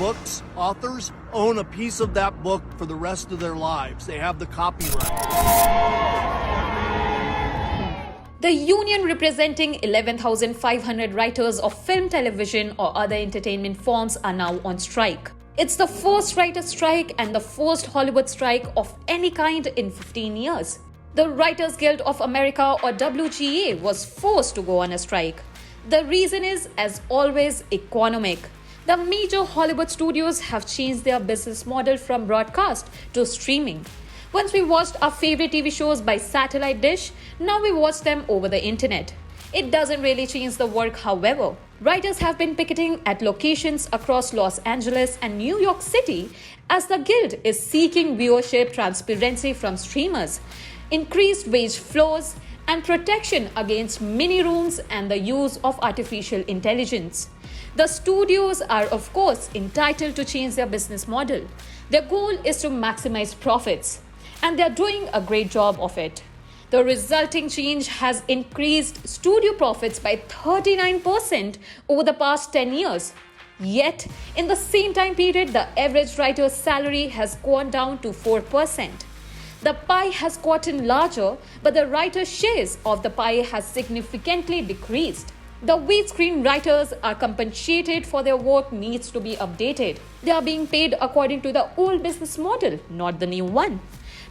books, authors, own a piece of that book for the rest of their lives. They have the copyright. The union representing 11,500 writers of film, television or other entertainment forms are now on strike. It's the first writer's strike and the first Hollywood strike of any kind in 15 years. The Writers Guild of America or WGA was forced to go on a strike. The reason is, as always, economic. The major Hollywood studios have changed their business model from broadcast to streaming. Once we watched our favorite TV shows by satellite dish, now we watch them over the internet. It doesn't really change the work, however. Writers have been picketing at locations across Los Angeles and New York City as the guild is seeking viewership transparency from streamers, increased wage floors, and protection against mini rooms and the use of artificial intelligence. The studios are, of course, entitled to change their business model. Their goal is to maximize profits, and they're doing a great job of it. The resulting change has increased studio profits by 39% over the past 10 years. Yet, in the same time period, the average writer's salary has gone down to 4%. The pie has gotten larger, but the writer's shares of the pie has significantly decreased. The way screenwriters are compensated for their work needs to be updated. They are being paid according to the old business model, not the new one.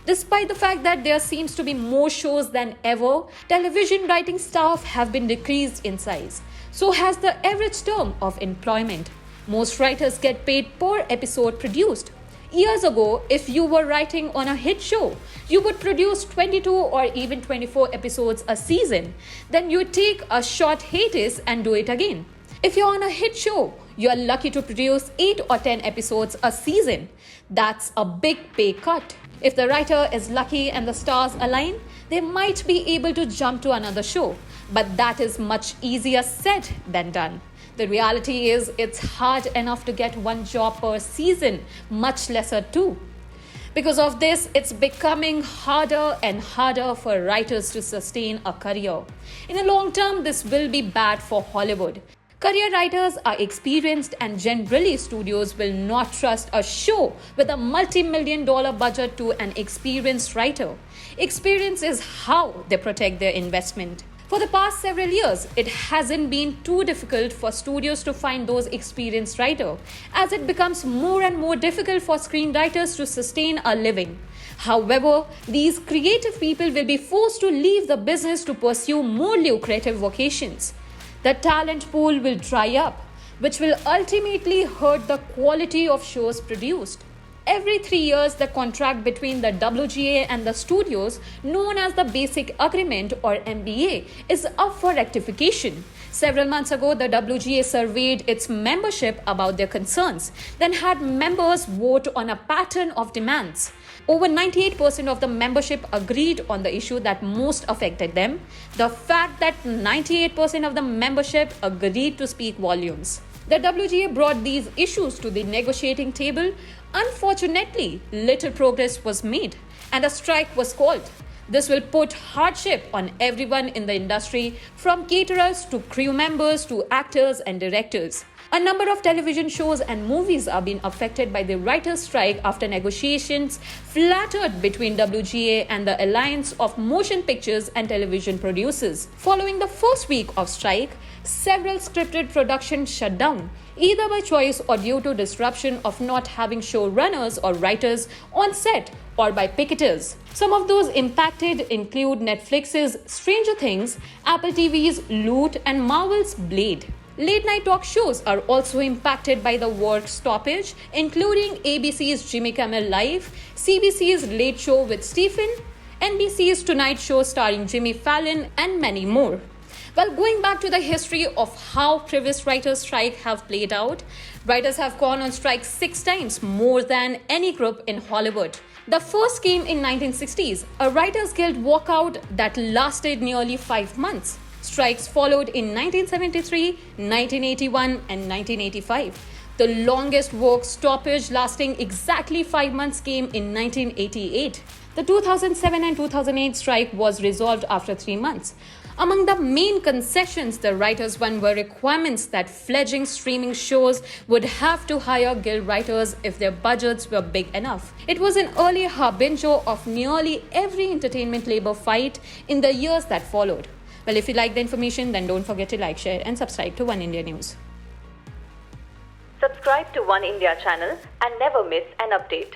Despite the fact that there seems to be more shows than ever, television writing staff have been decreased in size. So has the average term of employment. Most writers get paid per episode produced. Years ago, if you were writing on a hit show, you would produce 22 or even 24 episodes a season. Then you take a short hiatus and do it again. If you're on a hit show, you are lucky to produce 8 or 10 episodes a season. That's a big pay cut. If the writer is lucky and the stars align, they might be able to jump to another show. But that is much easier said than done. The reality is it's hard enough to get one job per season, much lesser two. Because of this, it's becoming harder and harder for writers to sustain a career. In the long term, this will be bad for Hollywood. Career writers are experienced and generally studios will not trust a show with a multi-million-dollar budget to an experienced writer. Experience is how they protect their investment. For the past several years, it hasn't been too difficult for studios to find those experienced writers, as it becomes more and more difficult for screenwriters to sustain a living. However, these creative people will be forced to leave the business to pursue more lucrative vocations. The talent pool will dry up, which will ultimately hurt the quality of shows produced. Every 3 years, the contract between the WGA and the studios, known as the Basic Agreement or MBA, is up for rectification. Several months ago, the WGA surveyed its membership about their concerns, then had members vote on a pattern of demands. Over 98% of the membership agreed on the issue that most affected them. The fact that 98% of the membership agreed to speak volumes. The WGA brought these issues to the negotiating table. Unfortunately, little progress was made and a strike was called. This will put hardship on everyone in the industry, from caterers to crew members to actors and directors. A number of television shows and movies are being affected by the writers' strike after negotiations flattered between WGA and the Alliance of Motion Pictures and Television Producers. Following the first week of strike, several scripted productions shut down, either by choice or due to disruption of not having showrunners or writers on set or by picketers. Some of those impacted include Netflix's Stranger Things, Apple TV's Loot, and Marvel's Blade. Late-night talk shows are also impacted by the work stoppage, including ABC's Jimmy Kimmel Live, CBC's Late Show with Stephen, NBC's Tonight Show starring Jimmy Fallon, and many more. Well, going back to the history of how previous writers' strike have played out, writers have gone on strike 6 times, more than any group in Hollywood. The first came in 1960s, a writers' guild walkout that lasted nearly 5 months. Strikes followed in 1973, 1981, and 1985. The longest work stoppage lasting exactly 5 months came in 1988. The 2007 and 2008 strike was resolved after 3 months. Among the main concessions the writers won were requirements that fledgling streaming shows would have to hire guild writers if their budgets were big enough. It was an early harbinger of nearly every entertainment labor fight in the years that followed. Well, if you like the information, then don't forget to like, share and subscribe to Oneindia News. Subscribe to Oneindia channel and never miss an update.